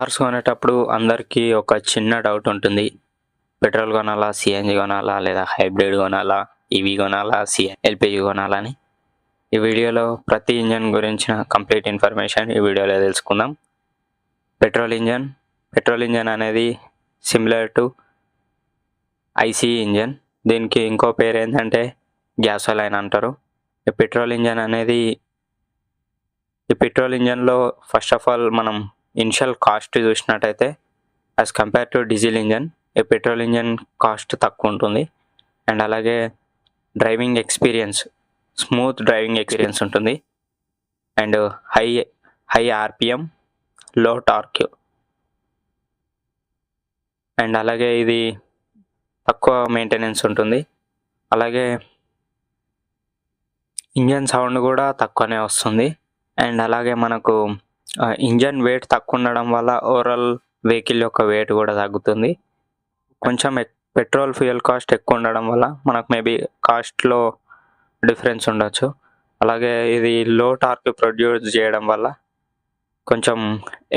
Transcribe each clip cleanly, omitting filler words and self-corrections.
Cars కొనేటప్పుడు అందరికీ ఒక చిన్న డౌట్ ఉంటుంది. పెట్రోల్ కొనాలా? సీఎన్‌జీ కొనాలా? లేదా హైబ్రిడ్ కొనాలా? ఈవీ కొనాలా? ఎల్‌పీజీ కొనాలా అని. ఈ వీడియోలో ప్రతి ఇంజన్ గురించిన కంప్లీట్ ఇన్ఫర్మేషన్ ఈ వీడియోలో తెలుసుకుందాం. పెట్రోల్ ఇంజన్ అనేది సిమిలర్ టు ఐసీ ఇంజన్. దీనికి ఇంకో పేరు ఏంటంటే గ్యాసోలైన్ అంటారు. ఈ పెట్రోల్ ఇంజన్‌లో ఫస్ట్ ఆఫ్ ఆల్ మనం ఇనిషియల్ కాస్ట్ చూసినట్టయితే as compare to diesel engine ఈ పెట్రోల్ ఇంజన్ కాస్ట్ తక్కువ ఉంటుంది. అండ్ అలాగే స్మూత్ డ్రైవింగ్ ఎక్స్పీరియన్స్ ఉంటుంది. అండ్ హై ఆర్పిఎం, లో టార్క్. అండ్ అలాగే ఇది తక్కువ మెయింటెనెన్స్ ఉంటుంది. అలాగే ఇంజన్ సౌండ్ కూడా తక్కువనే వస్తుంది. అండ్ అలాగే మనకు ఇంజన్ వెయిట్ తక్కువ ఉండడం వల్ల ఓవరాల్ వెహికల్ యొక్క వెయిట్ కూడా తగ్గుతుంది. కొంచెం పెట్రోల్ ఫ్యూయల్ కాస్ట్ ఎక్కువ ఉండడం వల్ల మనకు మేబీ కాస్ట్లో డిఫరెన్స్ ఉండొచ్చు. అలాగే ఇది లో టార్క్ ప్రొడ్యూస్ చేయడం వల్ల కొంచెం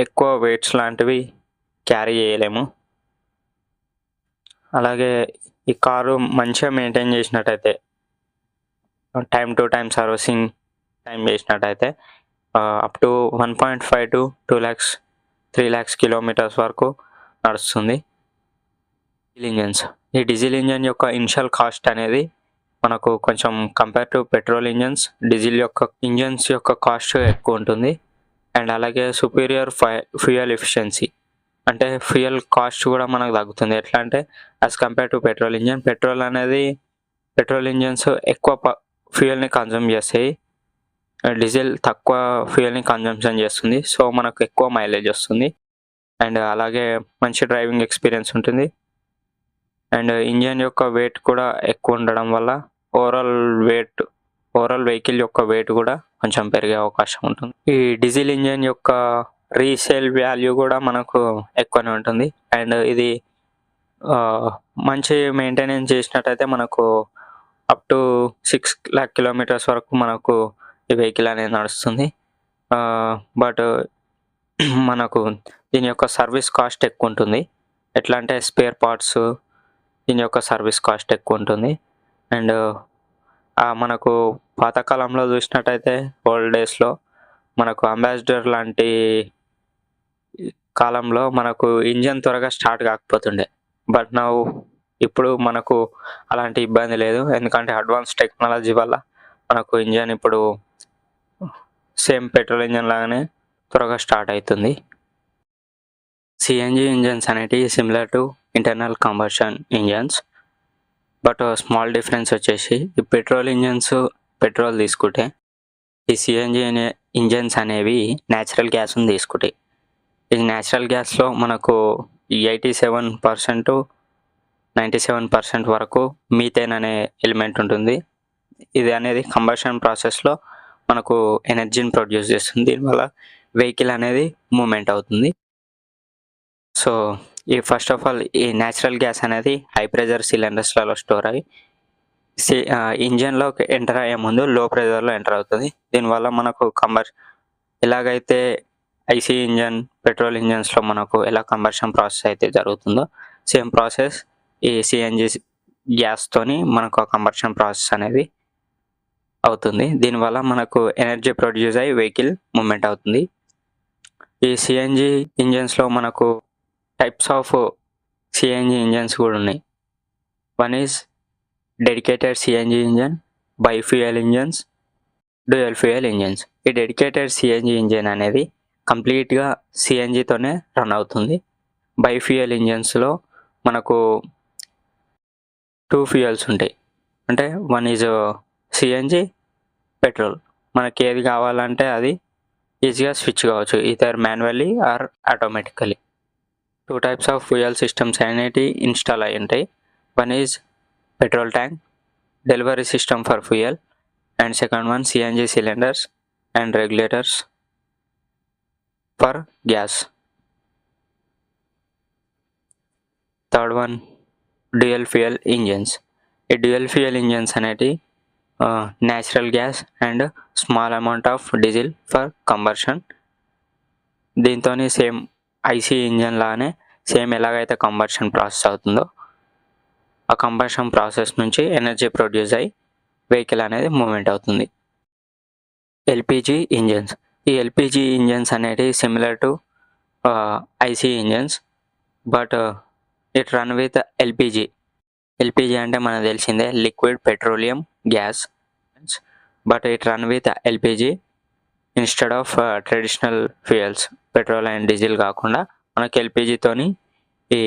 ఎక్కువ వెయిట్స్ లాంటివి క్యారీ చేయలేము. అలాగే ఈ కారు మంచిగా మెయింటైన్ చేసినట్టయితే, time to time servicing time చేసినట్టయితే up to 1.5 to 2 lakhs 3 lakhs kilometres వరకు నడుస్తుంది. ఈ డీజిల్ ఇంజన్ యొక్క ఇనిషియల్ కాస్ట్ అనేది మనకు కొంచెం కంపేర్ టు పెట్రోల్ ఇంజన్స్ యొక్క కాస్ట్ ఎక్కువ ఉంటుంది. అండ్ అలాగే సుపీరియర్ ఫ్యూయల్ ఎఫిషియన్సీ, అంటే ఫ్యూయల్ కాస్ట్ కూడా మనకు తగ్గుతుంది. ఎట్లా అంటే as compare to petrol engines ఎక్కువ ఫ్యూయల్ని కన్జ్యూమ్ చేస్తాయి. డీజిల్ తక్కువ ఫ్యూయల్ని కన్జంప్షన్ చేస్తుంది. సో మనకు ఎక్కువ మైలేజ్ వస్తుంది. అండ్ అలాగే మంచి డ్రైవింగ్ ఎక్స్పీరియన్స్ ఉంటుంది. అండ్ ఇంజన్ యొక్క వెయిట్ కూడా ఎక్కువ ఉండడం వల్ల ఓవరాల్ వెహికల్ యొక్క వెయిట్ కూడా కొంచెం పెరిగే అవకాశం ఉంటుంది. ఈ డీజిల్ ఇంజన్ యొక్క రీసేల్ వాల్యూ కూడా మనకు ఎక్కువనే ఉంటుంది. అండ్ ఇది మంచి మెయింటెనెన్స్ చేసినట్టయితే మనకు అప్ టు 6 lakh కిలోమీటర్స్ వరకు మనకు ఈ వెహికల్ అనేది నడుస్తుంది. బట్ మనకు దీని యొక్క సర్వీస్ కాస్ట్ ఎక్కువ ఉంటుంది. ఎట్లా అంటే స్పేర్ పార్ట్స్, దీని యొక్క సర్వీస్ కాస్ట్ ఎక్కువ ఉంటుంది. అండ్ మనకు పాతకాలంలో చూసినట్టయితే ఓల్డ్ డేస్లో మనకు అంబాసిడర్ లాంటి కాలంలో మనకు ఇంజన్ త్వరగా స్టార్ట్ కాకపోతుండే. బట్ ఇప్పుడు మనకు అలాంటి ఇబ్బంది లేదు. ఎందుకంటే అడ్వాన్స్ టెక్నాలజీ వల్ల మనకు ఇంజన్ ఇప్పుడు సేమ్ పెట్రోల్ ఇంజన్ లాగానే త్వరగా స్టార్ట్ అవుతుంది. సిఎన్జి ఇంజన్స్ అనేటివి similar to internal combustion engines. But small difference వచ్చేసి ఈ పెట్రోల్ తీసుకుంటే ఈ సిఎన్జి ఇంజన్స్ అనేవి న్యాచురల్ గ్యాస్ని తీసుకుంటాయి. ఈ న్యాచురల్ గ్యాస్లో మనకు 87% to 97% వరకు మీథేన్ అనే ఎలిమెంట్ ఉంటుంది. ఇది అనేది కంబషన్ ప్రాసెస్లో మనకు ఎనర్జీని ప్రొడ్యూస్ చేస్తుంది. దీనివల్ల వెహికల్ అనేది మూమెంట్ అవుతుంది. సో ఫస్ట్ ఆఫ్ ఆల్ ఈ న్యాచురల్ గ్యాస్ అనేది హై ప్రెజర్ సిలిండర్స్లలో స్టోర్ అయ్యి ఇంజన్లోకి ఎంటర్ అయ్యే ముందు లో ప్రెజర్లో ఎంటర్ అవుతుంది. దీనివల్ల మనకు ఎలాగైతే ఐసీ ఇంజన్, పెట్రోల్ ఇంజన్స్లో మనకు ఎలా కంబషన్ ప్రాసెస్ అయితే జరుగుతుందో సేమ్ ప్రాసెస్ ఈ సిఎన్జి గ్యాస్తోని మనకు కంబషన్ ప్రాసెస్ అనేది అవుతుంది. దీనివల్ల మనకు ఎనర్జీ ప్రొడ్యూస్ అయ్యి వెహికల్ మూమెంట్ అవుతుంది. ఈ సిఎన్జి ఇంజన్స్లో మనకు టైప్స్ ఆఫ్ సిఎన్జి ఇంజన్స్ కూడా ఉన్నాయి. One is dedicated CNG engine, bifuel engines, dual fuel engines. ఈ డెడికేటెడ్ సిఎన్జి ఇంజన్ అనేది కంప్లీట్గా సిఎన్జితోనే రన్ అవుతుంది. బైఫ్యూయల్ ఇంజన్స్లో మనకు 2 ఫ్యూయల్స్ ఉంటాయి. అంటే వన్ ఈజ్ సిఎన్జి, పెట్రోల్. మనకి ఏది కావాలంటే అది ఈజీగా స్విచ్ కావచ్చు, either manually or automatically. 2 types of fuel systems అనేటివి ఇన్స్టాల్ అయి ఉంటాయి. One is petrol tank, delivery system for fuel, and second one CNG cylinders and regulators for gas. Third one dual fuel engines. ఈ dual fuel engines అనేటివి natural gas and small amount of diesel for combustion. దీంతో same IC engine లానే same ఎలాగైతే combustion process అవుతుందో ఆ combustion process నుంచి energy produce అయ్యి vehicle అనేది మూవ్మెంట్ అవుతుంది. ఎల్పిజి ఇంజన్స్, ఈ ఎల్పిజి ఇంజన్స్ అనేవి similar to IC engines, but it run with LPG. LPG అంటే మనకు తెలిసిందే, liquid petroleum gas, but it run with LPG instead of traditional fuels, petrol and diesel కాకుండా మనకు ఎల్పిజితోని ఈ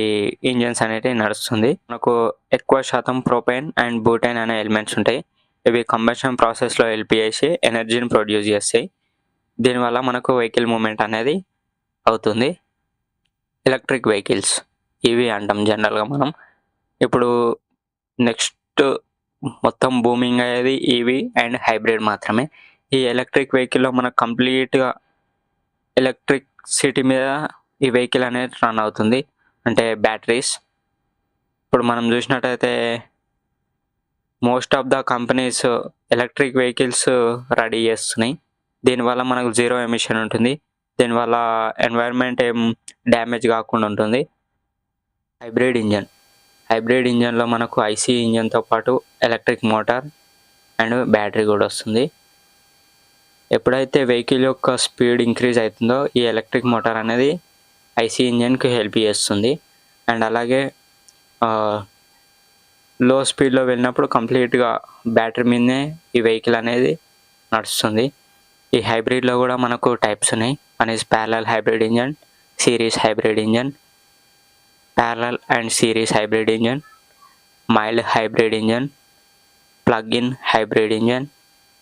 ఇంజన్స్ అనేటివి నడుస్తుంది. మనకు ఎక్కువ శాతం ప్రొపైన్ అండ్ బూటైన్ అనే ఎలిమెంట్స్ ఉంటాయి. ఇవి కంబషన్ ప్రాసెస్లో హెల్ప్ చేసి ఎనర్జీని ప్రొడ్యూస్ చేస్తాయి. దీనివల్ల మనకు వెహికల్ మూమెంట్ అనేది అవుతుంది. ఎలక్ట్రిక్ వెహికల్స్ ఇవి అంటాం జనరల్గా మనం. ఇప్పుడు నెక్స్ట్ మొత్తం బూమింగ్ అయ్యేది ఈవీ అండ్ హైబ్రిడ్ మాత్రమే. ఈ ఎలక్ట్రిక్ వెహికల్లో మనకు కంప్లీట్గా ఎలక్ట్రిసిటీ మీద ఈ వెహికల్ అనేది రన్ అవుతుంది, అంటే బ్యాటరీస్. ఇప్పుడు మనం చూసినట్టయితే most of the companies electric vehicles ready చేస్తున్నాయి. దీనివల్ల మనకు జీరో ఎమిషన్ ఉంటుంది, దీనివల్ల ఎన్వైర్న్మెంట్ ఏం డ్యామేజ్ కాకుండా ఉంటుంది. హైబ్రిడ్ ఇంజన్లో మనకు ఐసీ ఇంజన్తో పాటు ఎలక్ట్రిక్ మోటార్ అండ్ బ్యాటరీ కూడా వస్తుంది. ఎప్పుడైతే వెహికల్ యొక్క స్పీడ్ ఇంక్రీజ్ అవుతుందో ఈ ఎలక్ట్రిక్ మోటార్ అనేది ఐసీ ఇంజన్కి హెల్ప్ చేస్తుంది. అండ్ అలాగే లో స్పీడ్లో వెళ్ళినప్పుడు కంప్లీట్గా బ్యాటరీ మీదనే ఈ వెహికల్ అనేది నడుస్తుంది. ఈ హైబ్రిడ్లో కూడా మనకు టైప్స్ ఉన్నాయి. One is parallel hybrid engine, series hybrid engine, parallel and series hybrid engine, mild hybrid engine, plug-in hybrid engine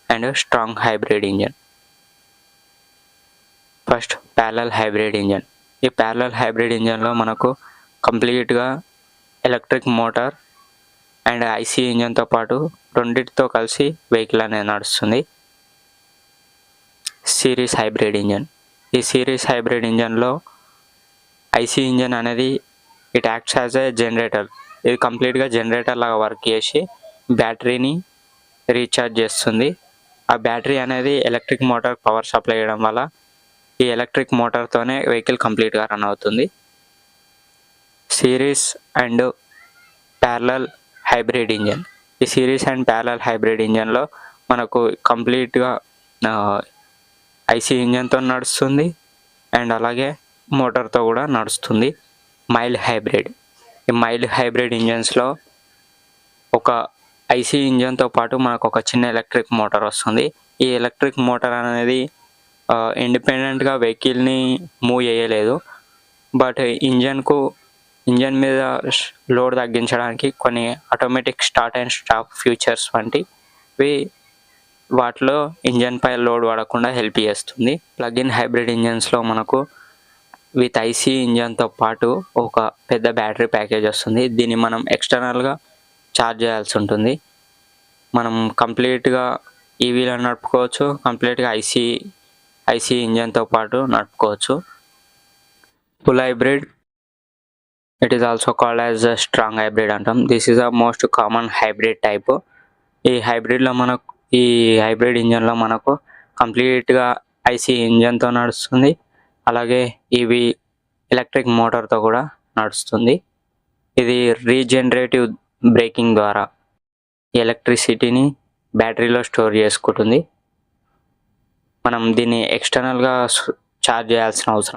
and strong hybrid engine. First parallel hybrid engine. ఈ ప్యారలల్ హైబ్రిడ్ ఇంజన్లో మనకు కంప్లీట్గా ఎలక్ట్రిక్ మోటార్ అండ్ ఐసీ ఇంజన్తో పాటు రెండింటితో కలిసి vehicle అనేది నడుస్తుంది. Series hybrid engine. ఈ సిరీస్ హైబ్రిడ్ ఇంజన్లో ఐసీ ఇంజన్ అనేది it acts as a generator. ఇది కంప్లీట్గా జనరేటర్ లాగా వర్క్ చేసి బ్యాటరీని రీఛార్జ్ చేస్తుంది. ఆ బ్యాటరీ అనేది ఎలక్ట్రిక్ మోటార్ పవర్ సప్లై చేయడం వల్ల ఈ ఎలక్ట్రిక్ మోటార్తోనే వెహికల్ కంప్లీట్గా రన్ అవుతుంది. Series and parallel hybrid engine. ఈ సిరీస్ అండ్ ప్యారలల్ హైబ్రిడ్ ఇంజన్లో మనకు కంప్లీట్గా ఐసీ ఇంజన్తో నడుస్తుంది అండ్ అలాగే మోటార్తో కూడా నడుస్తుంది. Mild hybrid. ఈ మైల్డ్ హైబ్రిడ్ ఇంజన్స్లో ఒక ఐసీ ఇంజన్తో పాటు మనకు ఒక చిన్న ఎలక్ట్రిక్ మోటార్ వస్తుంది. ఈ ఎలక్ట్రిక్ మోటార్ అనేది ఇండిపెండెంట్గా వెహికల్ని మూవ్ చేయలేదు, బట్ ఇంజన్ మీద లోడ్ తగ్గించడానికి కొన్ని automatic start and stop futures వంటివి వాటిలో ఇంజన్ పై లోడ్ పడకుండా హెల్ప్ చేస్తుంది. ప్లగ్-ఇన్ హైబ్రిడ్ ఇంజన్స్లో మనకు విత్ ఐసీ ఇంజన్తో పాటు ఒక పెద్ద బ్యాటరీ ప్యాకేజ్ వస్తుంది. దీన్ని మనం ఎక్స్టర్నల్గా ఛార్జ్ చేయాల్సి ఉంటుంది. మనం కంప్లీట్గా ఈవీలో నడుపుకోవచ్చు, కంప్లీట్గా ఐసీ ఇంజన్తో పాటు నడుపుకోవచ్చు. Full hybrid, it is also called as strong hybrid అంటాం. This is the most common hybrid type. ఈ హైబ్రిడ్ ఇంజన్లో మనకు కంప్లీట్గా ఐసీ ఇంజన్తో నడుస్తుంది, అలాగే ఇవి ఎలక్ట్రిక్ మోటార్తో కూడా నడుస్తుంది. ఇది రీజనరేటివ్ బ్రేకింగ్ ద్వారా ఎలక్ట్రిసిటీని బ్యాటరీలో స్టోర్ చేసుకుంటుంది. మనం దీన్ని ఎక్స్టర్నల్గా ఛార్జ్ చేయాల్సిన అవసరం